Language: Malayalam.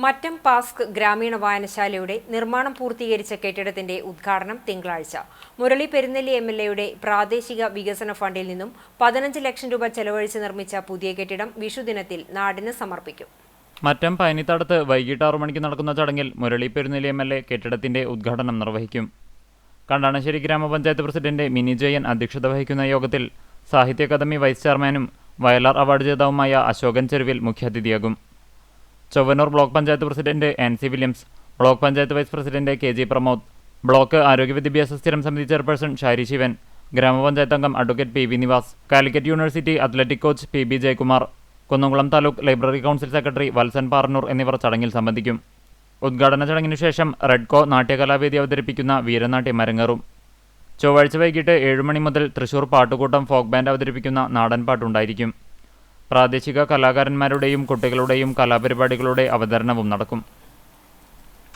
മറ്റം പാസ്ക് ഗ്രാമീണ വായനശാലയുടെ നിർമ്മാണം പൂർത്തീകരിച്ച കെട്ടിടത്തിന്റെ ഉദ്ഘാടനം തിങ്കളാഴ്ച മുരളി പെരുന്നെല്ലി എംഎൽഎയുടെ പ്രാദേശിക വികസന ഫണ്ടിൽ നിന്നും 15 ലക്ഷം രൂപ ചെലവഴിച്ച് നിർമ്മിച്ച പുതിയ കെട്ടിടം വിഷുദിനത്തിൽ നാടിന് സമർപ്പിക്കും. മറ്റം പയനിത്തടത്ത് വൈകിട്ട് 6 മണിക്ക് നടക്കുന്ന ചടങ്ങിൽ മുരളി പെരുന്നെല്ലി എംഎൽഎ കെട്ടിടത്തിന്റെ ഉദ്ഘാടനം നിർവഹിക്കും. കണ്ടാണശ്ശേരി ഗ്രാമപഞ്ചായത്ത് പ്രസിഡന്റ് മിനി ജയൻ അധ്യക്ഷത വഹിക്കുന്ന യോഗത്തിൽ സാഹിത്യ അക്കാദമി വൈസ് ചെയർമാനും വയലാർ അവാർഡ് ജേതാവുമായ അശോകൻ ചെരുവിൽ മുഖ്യാതിഥിയാകും. Chowwannur block panchayat president Ancy Williams, block panchayat vice president KG. Pramod, block ആരോഗ്യ വിദ്യാഭ്യാസ സ്ഥിരം സമിതി ചെയർപേഴ്സൺ ഷാരി ശിവൻ, ഗ്രാമപഞ്ചായത്ത് അംഗം advocate PV. Nivas, Calicut university athletic coach PB. Jayakumar, Kunnamkulam taluk library council secretary Valsan Parannur എന്നിവർ ചടങ്ങിൽ സംബന്ധിക്കും. ഉദ്ഘാടന ചടങ്ങിനു ശേഷം റെഡ്കോ നാട്യകലാവേദി അവതരിപ്പിക്കുന്ന വീരനാട്യം അരങ്ങേറും. ചൊവ്വാഴ്ച വൈകിട്ട് 7 മണി മുതൽ തൃശൂർ പാട്ടുകൂട്ടം ഫോക്ക് ബാൻഡ് അവതരിപ്പിക്കുന്ന നാടൻപാട്ടുണ്ടായിരിക്കും. പ്രാദേശിക കലാകാരന്മാരുടെയും കുട്ടികളുടെയും കലാപരിപാടികളുടെ അവതരണവും നടക്കും.